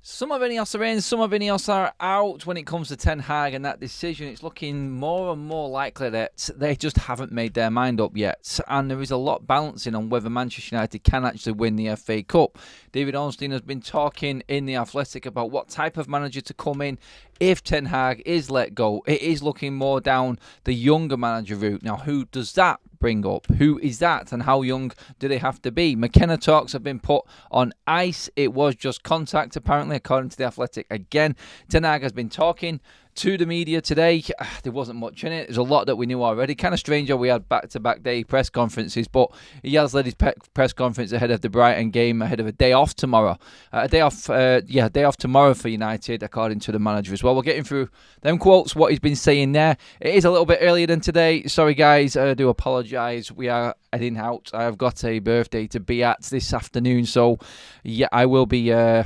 Some of Ineos are in, some of Ineos are out when it comes to Ten Hag and that decision. It's looking more and more likely that they just haven't made their mind up yet. And there is a lot balancing on whether Manchester United can actually win the FA Cup. David Ornstein has been talking in The Athletic about what type of manager to come in if Ten Hag is let go. It is looking more down the younger manager route. Now, who does that bring up? Who is that and how young do they have to be? McKenna talks have been put on ice. It was just contact, apparently, according to The Athletic. Again, Ten Hag has been talking to the media today. There wasn't much in it. There's a lot that we knew already. Kind of strange how we had back-to-back day press conferences, but he has led his press conference ahead of the Brighton game, ahead of a day off tomorrow. A day off tomorrow for United, according to the manager as well. We're getting through them quotes, what he's been saying there. It is a little bit earlier than today. Sorry, guys. I do apologise. We are heading out. I have got a birthday to be at this afternoon, so yeah, I will be, I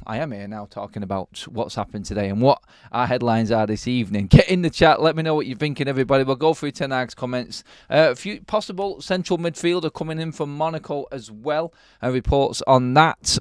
am here now talking about what's happened today and what our headlines are this evening. Get in the chat, let me know what you're thinking, everybody. We'll go through Ten Hag's comments. A few possible central midfielder coming in from Monaco as well, and reports on that.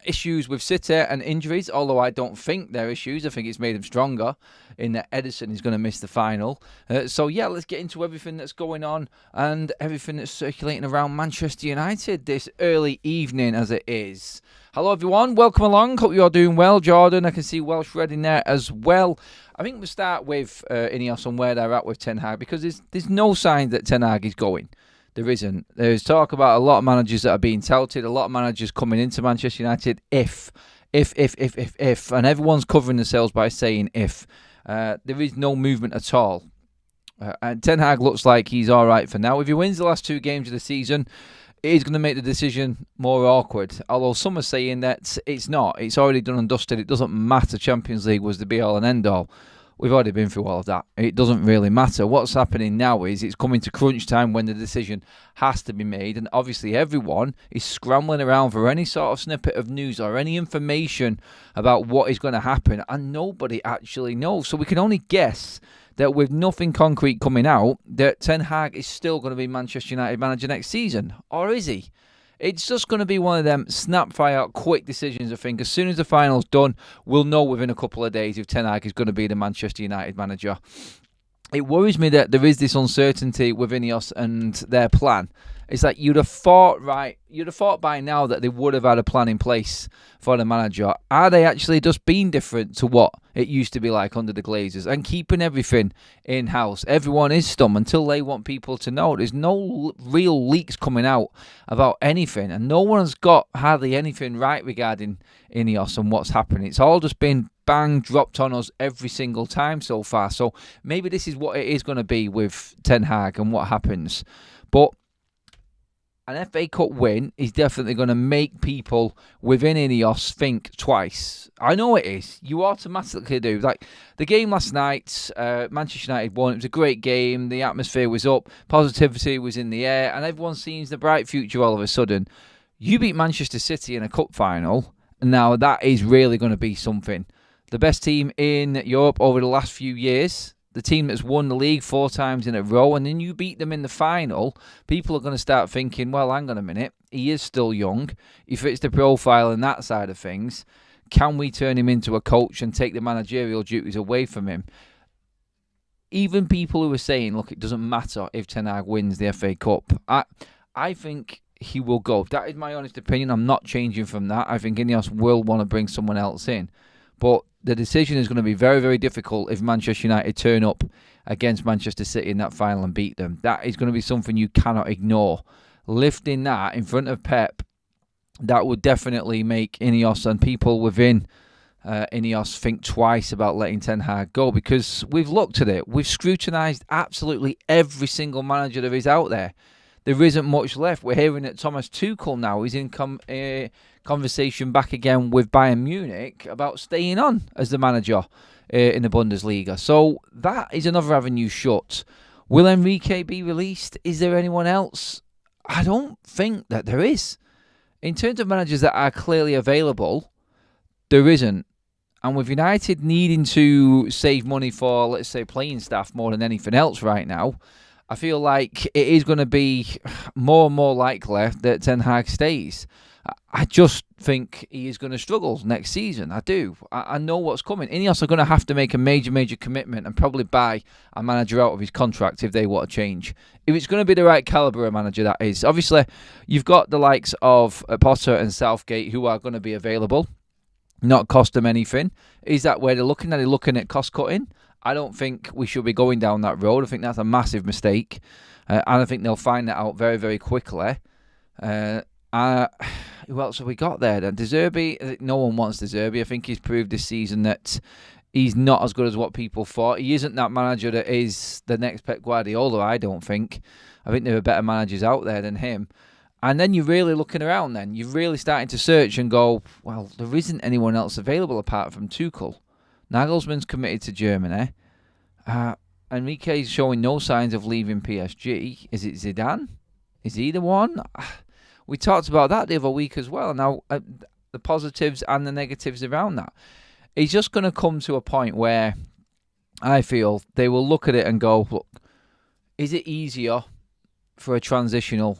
Issues with City and injuries, although I don't think they're issues. I think it's made them stronger in that Edison is going to miss the final. So yeah, let's get into everything that's going on and everything that's circulating around Manchester United this early evening as it is. Hello everyone, welcome along. Hope you're doing well. Jordan, I can see Welsh Red in there as well. I think we'll start with Ineos and where they're at with Ten Hag, because there's no sign that Ten Hag is going. There isn't. There's talk about a lot of managers that are being touted, a lot of managers coming into Manchester United if, and everyone's covering themselves by saying if. There is no movement at all. And Ten Hag looks like he's all right for now. If he wins the last two games of the season, it is going to make the decision more awkward. Although some are saying that it's not. It's already done and dusted. It doesn't matter. Champions League was the be-all and end-all. We've already been through all of that. It doesn't really matter. What's happening now is it's coming to crunch time when the decision has to be made. And obviously everyone is scrambling around for any sort of snippet of news or any information about what is going to happen. And nobody actually knows. So we can only guess that with nothing concrete coming out, that Ten Hag is still going to be Manchester United manager next season. Or is he? It's just going to be one of them snap-fire, quick decisions, I think. As soon as the final's done, we'll know within a couple of days if Ten Hag is going to be the Manchester United manager. It worries me that there is this uncertainty with Ineos and their plan. It's like you'd have thought by now that they would have had a plan in place for the manager. Are they actually just being different to what it used to be like under the Glazers and keeping everything in-house? Everyone is stum until they want people to know. There's no real leaks coming out about anything, and no one's got hardly anything right regarding Ineos and what's happening. It's all just been bang, dropped on us every single time so far. So maybe this is what it is going to be with Ten Hag and what happens. But an FA Cup win is definitely going to make people within Ineos think twice. I know it is. You automatically do. Like the game last night, Manchester United won. It was a great game. The atmosphere was up. Positivity was in the air. And everyone sees the bright future all of a sudden. You beat Manchester City in a cup final. Now that is really going to be something. The best team in Europe over the last few years. The team that's won the league 4 times in a row, and then you beat them in the final, people are going to start thinking, well, hang on a minute, he is still young, he fits the profile and that side of things. Can we turn him into a coach and take the managerial duties away from him? Even people who are saying, look, it doesn't matter if Ten Hag wins the FA Cup. I think he will go. That is my honest opinion. I'm not changing from that. I think Ineos will want to bring someone else in. But the decision is going to be very, very difficult if Manchester United turn up against Manchester City in that final and beat them. That is going to be something you cannot ignore. Lifting that in front of Pep, that would definitely make Ineos and people within Ineos think twice about letting Ten Hag go, because we've looked at it. We've scrutinised absolutely every single manager there is out there. There isn't much left. We're hearing that Thomas Tuchel now is in conversation back again with Bayern Munich about staying on as the manager in the Bundesliga. So that is another avenue shut. Will Enrique be released? Is there anyone else? I don't think that there is. In terms of managers that are clearly available, there isn't. And with United needing to save money for, let's say, playing staff more than anything else right now, I feel like it is going to be more and more likely that Ten Hag stays. I just think he is going to struggle next season. I do. I know what's coming. Ineos are going to have to make a major commitment and probably buy a manager out of his contract if they want to change. If it's going to be the right calibre of manager, that is. Obviously, you've got the likes of Potter and Southgate who are going to be available, not cost them anything. Is that where they're looking at? They're looking at cost cutting. I don't think we should be going down that road. I think that's a massive mistake. And I think they'll find that out very quickly. Who else have we got there then? De Zerbi, no one wants De Zerbi. I think he's proved this season that he's not as good as what people thought. He isn't that manager that is the next Pep Guardiola, I don't think. I think there are better managers out there than him. And then you're really looking around then. You're really starting to search and go, well, there isn't anyone else available apart from Tuchel. Nagelsmann's committed to Germany. Enrique's showing no signs of leaving PSG. Is it Zidane? Is he the one? We talked about that the other week as well. Now, the positives and the negatives around that. It's just going to come to a point where I feel they will look at it and go, look, is it easier for a transitional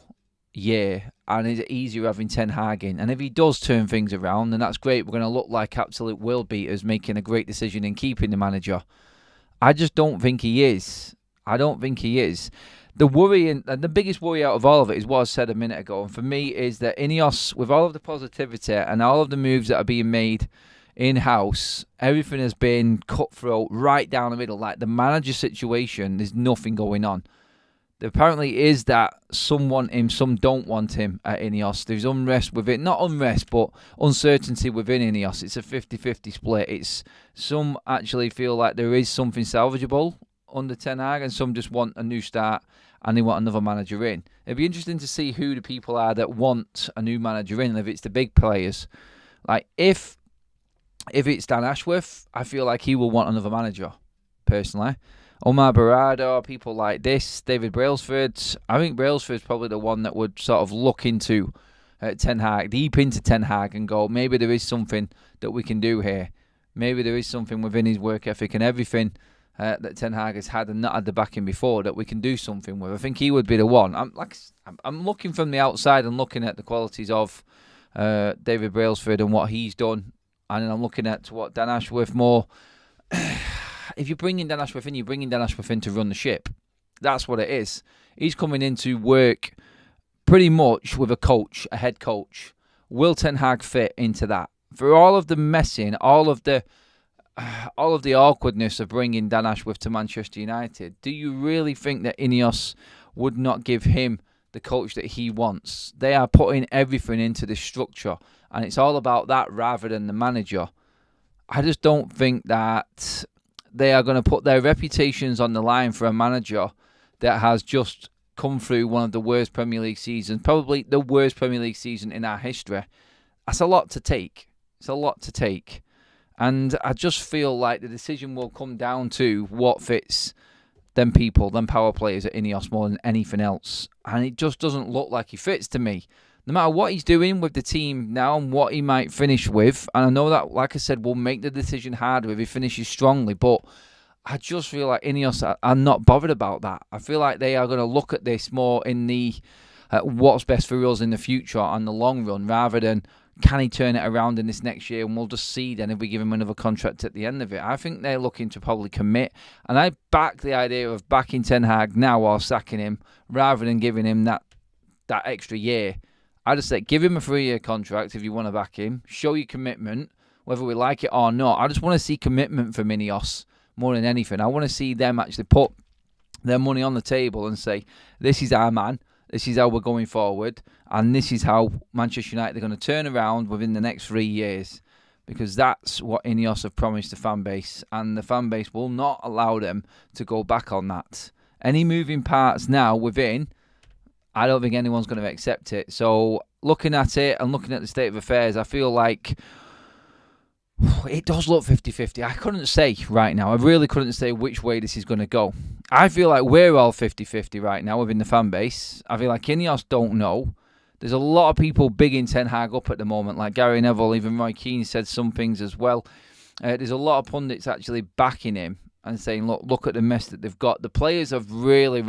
year? And is it easier having Ten Hag in? And if he does turn things around, then that's great. We're going to look like absolute world beaters making a great decision in keeping the manager. I just don't think he is. I don't think he is. The worry and the biggest worry out of all of it is what I said a minute ago. And for me is that Ineos, with all of the positivity and all of the moves that are being made in-house, everything has been cutthroat right down the middle. Like the manager situation, there's nothing going on. There apparently is that some want him, some don't want him at Ineos. There's unrest within, not unrest, but uncertainty within Ineos. It's a 50-50 split. It's some actually feel like there is something salvageable under Ten Hag, and some just want a new start and they want another manager in. It'd be interesting to see who the people are that want a new manager in, and if it's the big players. Like if it's Dan Ashworth, I feel like he will want another manager, personally. Omar Barada, people like this, David Brailsford. I think Brailsford's probably the one that would sort of look into Ten Hag, deep into Ten Hag, and go, maybe there is something that we can do here. Maybe there is something within his work ethic and everything that Ten Hag has had and not had the backing before that we can do something with. I think he would be the one. I'm looking from the outside and looking at the qualities of David Brailsford and what he's done, and then I'm looking at what Dan Ashworth more. If you're bringing Dan Ashworth in, you're bringing Dan Ashworth in to run the ship. That's what it is. He's coming in to work pretty much with a coach, a head coach. Will Ten Hag fit into that? For all of the messing, all of the awkwardness of bringing Dan Ashworth to Manchester United, do you really think that Ineos would not give him the coach that he wants? They are putting everything into this structure, and it's all about that rather than the manager. I just don't think that they are going to put their reputations on the line for a manager that has just come through one of the worst Premier League seasons, probably the worst Premier League season in our history. That's a lot to take. It's a lot to take. And I just feel like the decision will come down to what fits them people, them power players at Ineos more than anything else. And it just doesn't look like he fits to me. No matter what he's doing with the team now and what he might finish with, and I know that, like I said, will make the decision harder if he finishes strongly, but I just feel like Ineos are not bothered about that. I feel like they are going to look at this more in the what's best for us in the future and the long run, rather than can he turn it around in this next year, and we'll just see then if we give him another contract at the end of it. I think they're looking to probably commit, and I back the idea of backing Ten Hag now or sacking him rather than giving him that extra year. I just say give him a 3-year contract if you want to back him. Show your commitment, whether we like it or not. I just want to see commitment from Ineos more than anything. I want to see them actually put their money on the table and say, this is our man, this is how we're going forward, and this is how Manchester United are going to turn around within the next 3 years. Because that's what Ineos have promised the fan base, and the fan base will not allow them to go back on that. Any moving parts now within, I don't think anyone's going to accept it. So looking at it and looking at the state of affairs, I feel like it does look 50-50. I couldn't say right now. I really couldn't say which way this is going to go. I feel like we're all 50-50 right now within the fan base. I feel like Ineos don't know. There's a lot of people bigging Ten Hag up at the moment, like Gary Neville, even Roy Keane said some things as well. There's a lot of pundits actually backing him and saying, look at the mess that they've got. The players have really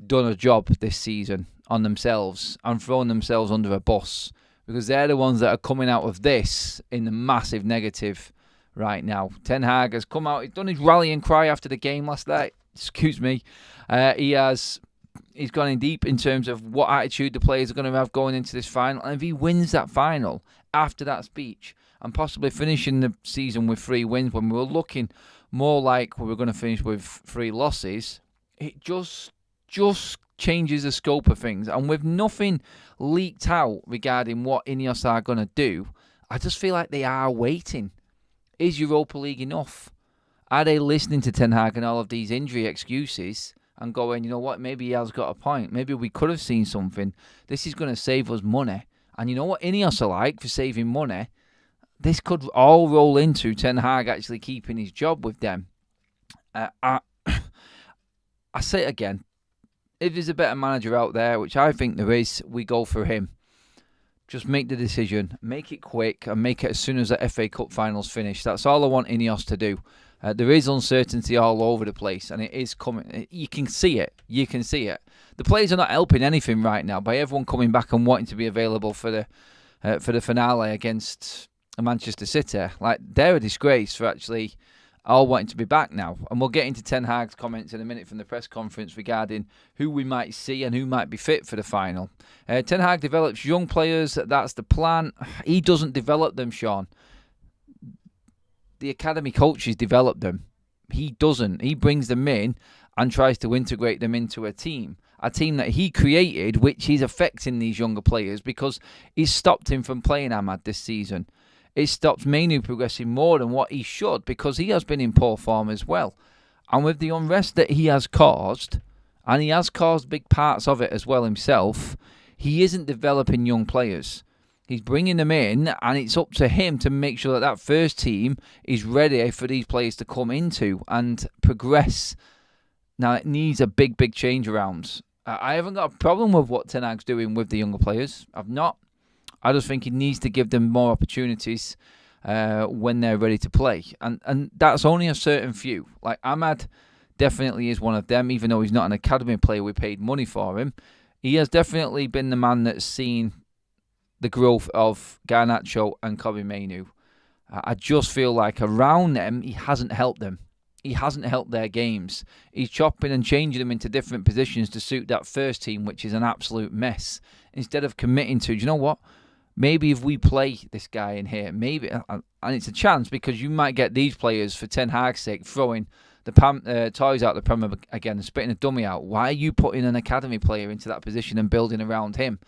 done a job this season on themselves and thrown themselves under a bus because they're the ones that are coming out of this in the massive negative right now. Ten Hag has come out, he's done his rallying cry after the game last night. Excuse me. He's gone in deep in terms of what attitude the players are going to have going into this final. And if he wins that final after that speech and possibly finishing the season with 3 wins when we were looking more like we were going to finish with 3 losses, it just changes the scope of things. And with nothing leaked out regarding what Ineos are going to do, I just feel like they are waiting. Is Europa League enough? Are they listening to Ten Hag and all of these injury excuses and going, you know what, maybe he has got a point. Maybe we could have seen something. This is going to save us money. And you know what Ineos are like for saving money? This could all roll into Ten Hag actually keeping his job with them. I say it again. If there's a better manager out there, which I think there is, we go for him. Just make the decision, make it quick, and make it as soon as the FA Cup finals finish. That's all I want Ineos to do. There is uncertainty all over the place, and it is coming. You can see it. You can see it. The players are not helping anything right now by everyone coming back and wanting to be available for the finale against Manchester City. Like, they're a disgrace for actually all wanting to be back now. And we'll get into Ten Hag's comments in a minute from the press conference regarding who we might see and who might be fit for the final. Ten Hag develops young players. That's the plan. He doesn't develop them, Sean. The academy coaches develop them. He doesn't. He brings them in and tries to integrate them into a team that he created, which is affecting these younger players because he's stopped him from playing Ahmad this season. It stops Mainu progressing more than what he should because he has been in poor form as well. And with the unrest that he has caused, and he has caused big parts of it as well himself, he isn't developing young players. He's bringing them in, and it's up to him to make sure that that first team is ready for these players to come into and progress. Now, it needs a big, big change around. I haven't got a problem with what Ten Hag's doing with the younger players. I've not. I just think he needs to give them more opportunities when they're ready to play. And that's only a certain few. Like, Ahmad definitely is one of them, even though he's not an academy player. We paid money for him. He has definitely been the man that's seen the growth of Garnacho and Kobe Mainu. I just feel like around them, he hasn't helped them. He hasn't helped their games. He's chopping and changing them into different positions to suit that first team, which is an absolute mess. Instead of committing to, do you know what? Maybe if we play this guy in here, maybe, and it's a chance because you might get these players for Ten Hag's sake throwing the toys out the pram again and spitting a dummy out. Why are you putting an academy player into that position and building around him?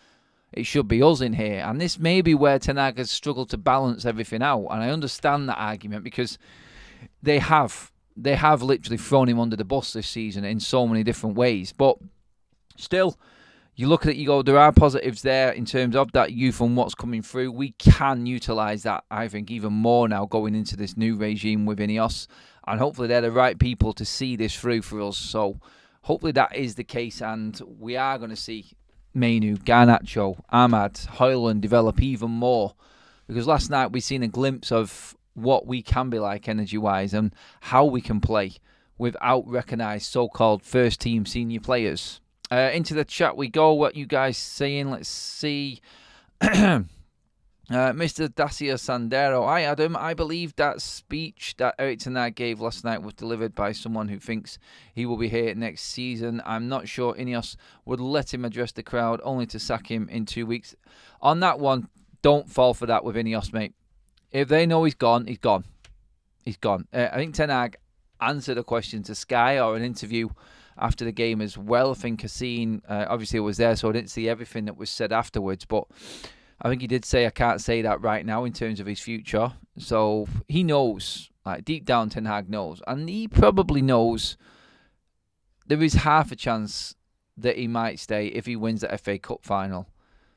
It should be us in here. And this may be where Ten Hag has struggled to balance everything out. And I understand that argument because they have literally thrown him under the bus this season in so many different ways. But still, you look at it, you go, there are positives there in terms of that youth and what's coming through. We can utilise that, I think, even more now going into this new regime with Ineos. And hopefully they're the right people to see this through for us. So hopefully that is the case. And we are going to see Mainu, Garnacho, Ahmad, Højlund develop even more. Because last night we seen a glimpse of what we can be like energy-wise and how we can play without recognised so-called first-team senior players. Into the chat we go. What you guys saying? Let's see. Mr. Dacia Sandero. Hi, Adam. I believe that speech that Erik Ten Hag gave last night was delivered by someone who thinks he will be here next season. I'm not sure Ineos would let him address the crowd only to sack him in 2 weeks. On that one, don't fall for that with Ineos, mate. If they know he's gone, he's gone. He's gone. I think Ten Hag answered a question to Sky or an interview after the game as well. I think Cassine obviously was there, so I didn't see everything that was said afterwards, but I think he did say I can't say that right now in terms of his future. So he knows, like deep down Ten Hag knows, and he probably knows there is half a chance that he might stay if he wins the FA Cup final.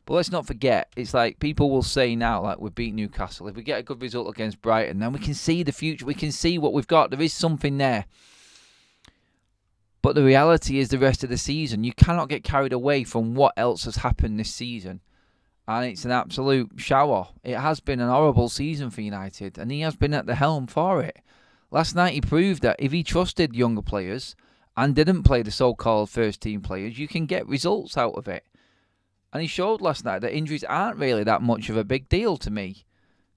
But let's not forget, it's like people will say now, like we beat Newcastle, if we get a good result against Brighton, then we can see the future, we can see what we've got, there is something there. But the reality is the rest of the season, you cannot get carried away from what else has happened this season. And it's an absolute shower. It has been an horrible season for United, and he has been at the helm for it. Last night he proved that if he trusted younger players and didn't play the so-called first-team players, you can get results out of it. And he showed last night that injuries aren't really that much of a big deal to me.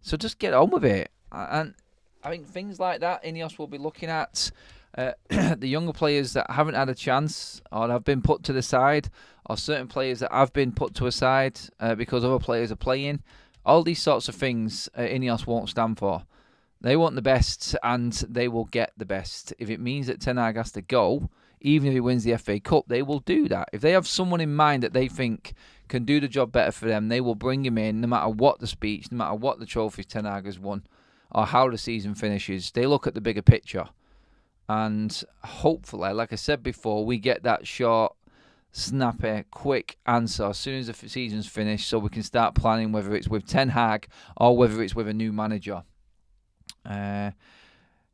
So just get on with it. And I think things like that, Ineos will be looking at. The younger players that haven't had a chance or have been put to the side, or certain players that have been put to a side because other players are playing. All these sorts of things Ineos won't stand for. They want the best, and they will get the best. If it means that Ten Hag has to go, even if he wins the FA Cup, they will do that. If they have someone in mind that they think can do the job better for them, they will bring him in no matter what the speech, no matter what the trophies Ten Hag has won, or how the season finishes. They look at the bigger picture. And hopefully, like I said before, we get that short, snappy, quick answer as soon as the season's finished, so we can start planning whether it's with Ten Hag or whether it's with a new manager.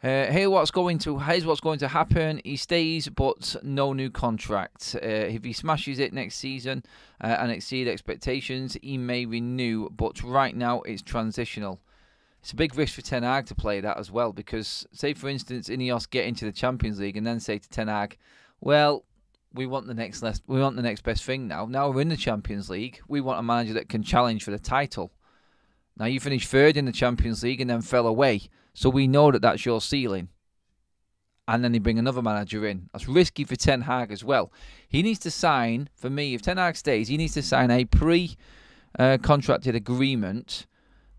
Here's what's going to happen. He stays, but no new contract. If he smashes it next season and exceed expectations, he may renew, but right now it's transitional. It's a big risk for Ten Hag to play that as well, because say for instance Ineos get into the Champions League and then say to Ten Hag, well, we want the next best thing now. Now we're in the Champions League. We want a manager that can challenge for the title. Now you finished third in the Champions League and then fell away. So we know that that's your ceiling. And then they bring another manager in. That's risky for Ten Hag as well. He needs to sign, for me, if Ten Hag stays, he needs to sign a pre-contracted agreement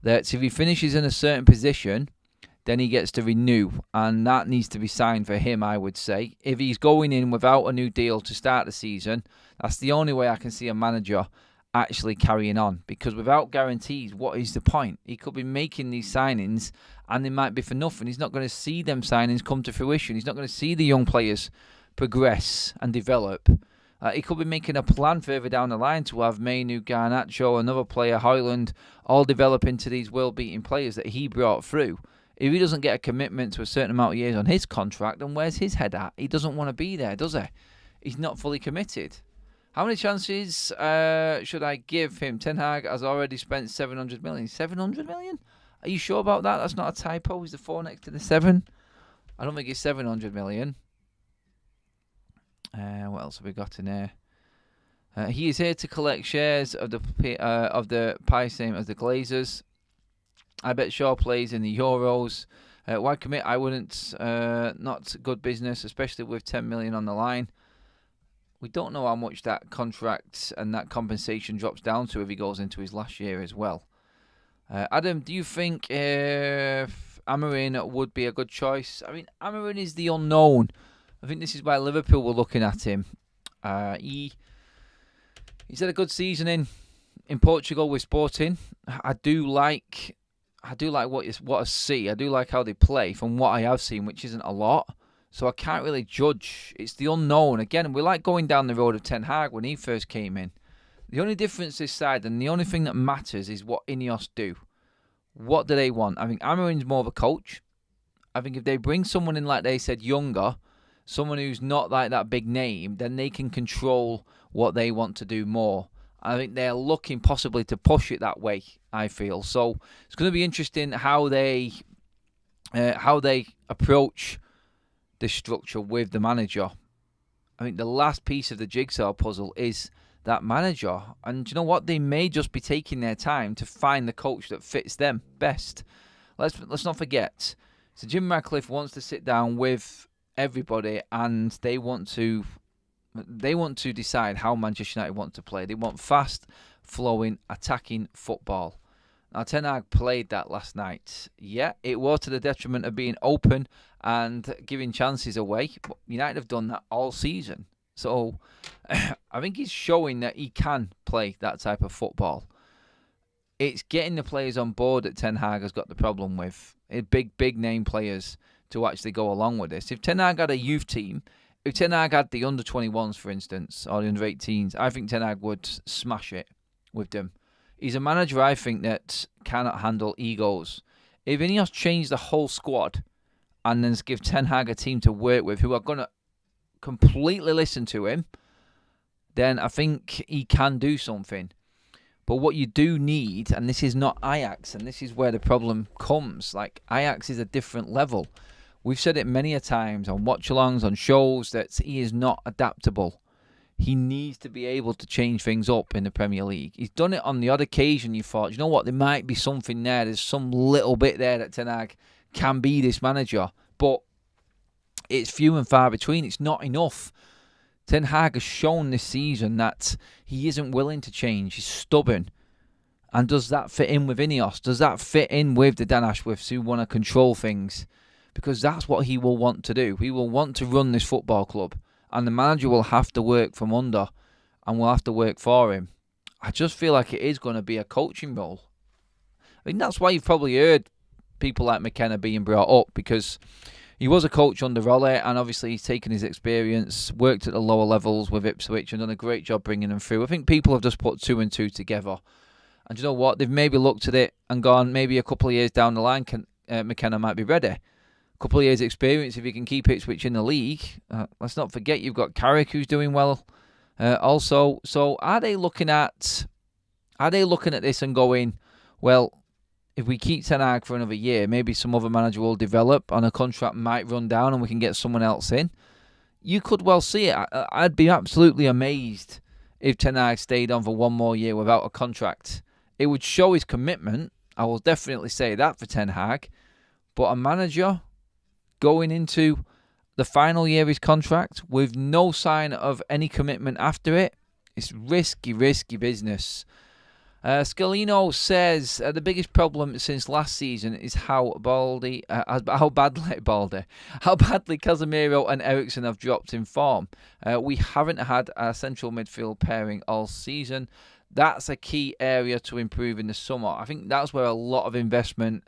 that if he finishes in a certain position, then he gets to renew. And that needs to be signed for him, I would say. If he's going in without a new deal to start the season, that's the only way I can see a manager actually carrying on, because without guarantees, what is the point? He could be making these signings and they might be for nothing. He's not going to see them signings come to fruition. He's not going to see the young players progress and develop. He could be making a plan further down the line to have Mainu, Garnacho, another player, Hoyland, all develop into these world-beating players that he brought through. If he doesn't get a commitment to a certain amount of years on his contract, then where's his head at? He doesn't want to be there, does he? He's not fully committed. How many chances should I give him? Ten Hag has already spent 700 million. 700 million? Are you sure about that? That's not a typo. Is the 4 next to the 7? I don't think it's 700 million. What else have we got in here? He is here to collect shares of the pie, same as the Glazers. I bet Shaw plays in the Euros. Why commit? I wouldn't. Not good business, especially with 10 million on the line. We don't know how much that contract and that compensation drops down to if he goes into his last year as well. Adam, do you think Amorim would be a good choice? I mean, Amorim is the unknown. I think this is why Liverpool were looking at him. He's had a good season in Portugal with Sporting. I do like what I see. I do like how they play from what I have seen, which isn't a lot. So I can't really judge. It's the unknown. Again, we like going down the road of Ten Hag when he first came in. The only difference this side, and the only thing that matters, is what Ineos do. What do they want? I think Amorim's more of a coach. I think if they bring someone in, like they said, younger, someone who's not like that big name, then they can control what they want to do more. I think they're looking possibly to push it that way, I feel. So it's going to be interesting how they approach the structure with the manager. I think the last piece of the jigsaw puzzle is that manager. And you know what? They may just be taking their time to find the coach that fits them best. Let's not forget. So Jim Ratcliffe wants to sit down with everybody, and they want to decide how Manchester United want to play. They want fast, flowing, attacking football. Now, Ten Hag played that last night. Yeah, it was to the detriment of being open and giving chances away. But United have done that all season. So I think he's showing that he can play that type of football. It's getting the players on board that Ten Hag has got the problem with. Big name players to actually go along with this. If Ten Hag had a youth team, if Ten Hag had the under-21s, for instance, or the under-18s, I think Ten Hag would smash it with them. He's a manager, I think, that cannot handle egos. If Ineos change the whole squad and then give Ten Hag a team to work with who are going to completely listen to him, then I think he can do something. But what you do need, and this is not Ajax, and this is where the problem comes, like Ajax is a different level. We've said it many a times on watch-alongs, on shows, that he is not adaptable. he needs to be able to change things up in the Premier League. He's done it on the odd occasion. You thought, you know what, there might be something there. There's some little bit there that Ten Hag can be this manager. But it's few and far between. It's not enough. Ten Hag has shown this season that he isn't willing to change. He's stubborn. And does that fit in with Ineos? Does that fit in with the Dan Ashworths who want to control things? Because that's what he will want to do. He will want to run this football club. And the manager will have to work from under and will have to work for him. I just feel like it is going to be a coaching role. I mean, that's why you've probably heard people like McKenna being brought up, because he was a coach under Rolly, and obviously he's taken his experience, worked at the lower levels with Ipswich and done a great job bringing them through. I think people have just put 2 and 2 together. And you know what? They've maybe looked at it and gone, maybe a couple of years down the line, McKenna might be ready. Couple of years experience if you can keep Ipswich in the league. Let's not forget you've got Carrick who's doing well also. So are they looking at this and going, well, if we keep Ten Hag for another year, maybe some other manager will develop and a contract might run down and we can get someone else in? You could well see it. I'd be absolutely amazed if Ten Hag stayed on for one more year without a contract. It would show his commitment. I will definitely say that for Ten Hag. But a manager going into the final year of his contract with no sign of any commitment after it, it's risky risky Scalino says the biggest problem since last season is how badly Casemiro and Eriksen have dropped in form. We haven't had a central midfield pairing all season. That's a key area to improve in the summer. I think that's where a lot of investment,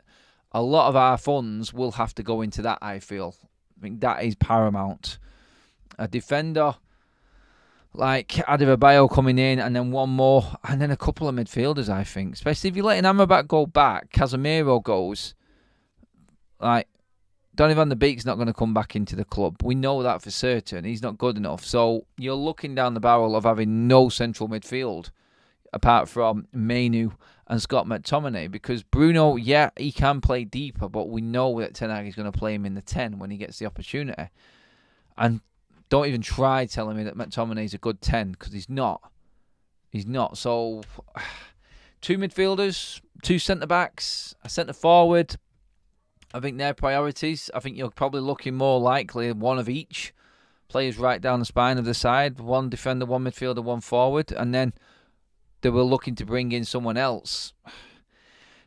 a lot of our funds will have to go into that, I feel. I think that is paramount. A defender like Adebayo coming in, and then one more, and then a couple of midfielders, I think. Especially if you're letting Amrabat go back, Casemiro goes, like, Donny van de Beek's not going to come back into the club. We know that for certain. He's not good enough. So you're looking down the barrel of having no central midfield, apart from Mainu and Scott McTominay, because Bruno, yeah, he can play deeper, but we know that Ten Hag is going to play him in the 10 when he gets the opportunity. And don't even try telling me that McTominay is a good 10, because he's not. He's not. So, 2 midfielders, 2 centre-backs, a centre-forward. I think they're priorities. I think you're probably looking more likely one of each. Players right down the spine of the side. 1 defender, 1 midfielder, 1 forward. And then they were looking to bring in someone else.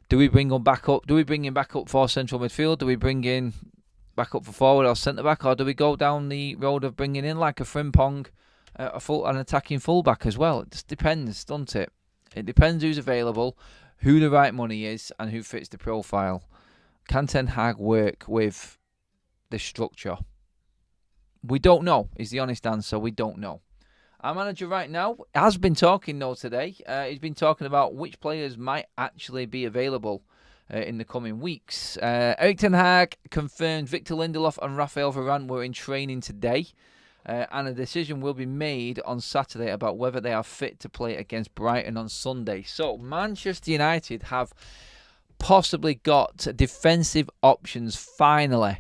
Do we bring him back up? Do we bring him back up for central midfield? Do we bring in back up for forward or centre back? Or do we go down the road of bringing in like a Frimpong, an attacking fullback as well? It just depends, doesn't it? It depends who's available, who the right money is, and who fits the profile. Can Ten Hag work with the structure? We don't know, is the honest answer. We don't know. Our manager right now has been talking, though, today. He's been talking about which players might actually be available in the coming weeks. Erik Ten Hag confirmed Victor Lindelof and Raphael Varane were in training today. And a decision will be made on Saturday about whether they are fit to play against Brighton on Sunday. So, Manchester United have possibly got defensive options finally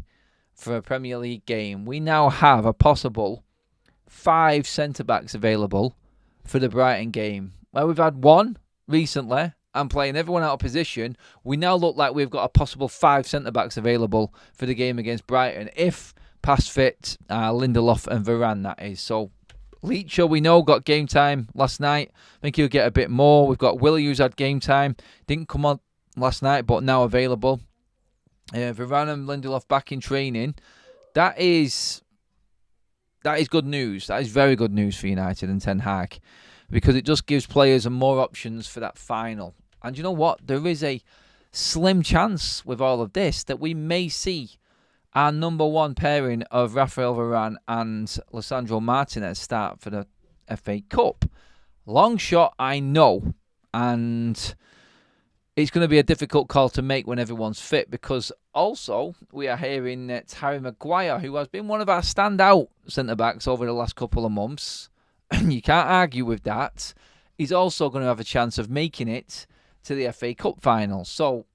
for a Premier League game. We now have a possible 5 centre-backs available for the Brighton game. Where we've had 1 recently and playing everyone out of position, we now look like we've got a possible 5 centre-backs available for the game against Brighton. If past fit, Lindelof and Varane, that is. So, Leacher, we know, got game time last night. I think he'll get a bit more. We've got Willie, who's had game time. Didn't come on last night, but now available. Varane and Lindelof back in training. That is good news. That is very good news for United and Ten Hag, because it just gives players more options for that final. And you know what? There is a slim chance with all of this that we may see our number 1 pairing of Raphael Varane and Lisandro Martinez start for the FA Cup. Long shot, I know. And it's going to be a difficult call to make when everyone's fit, because also we are hearing that Harry Maguire, who has been one of our standout centre-backs over the last couple of months, and you can't argue with that, is also going to have a chance of making it to the FA Cup final. So,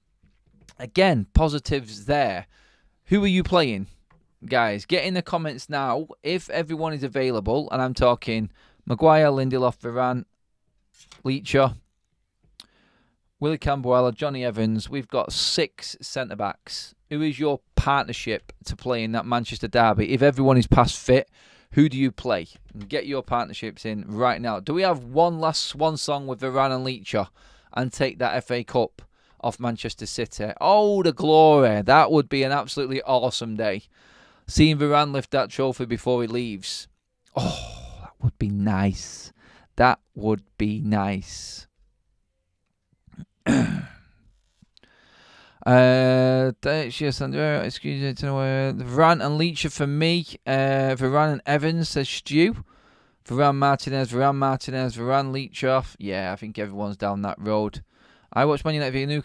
again, positives there. Who are you playing, guys? Get in the comments now if everyone is available, and I'm talking Maguire, Lindelof, Varane, Leacher, Willie Cambuella, Johnny Evans. We've got 6 centre-backs. Who is your partnership to play in that Manchester derby? If everyone is past fit, who do you play? Get your partnerships in right now. Do we have one last swan song with Varane and Leacher and take that FA Cup off Manchester City? Oh, the glory. That would be an absolutely awesome day. Seeing Varane lift that trophy before he leaves. Oh, that would be nice. That would be nice. Excuse me. Varane and Leacher for me. Varane and Evans, says Stu. Varane Martinez, Varane Leacher. Yeah, I think everyone's down that road. I watched Man United v Newcastle.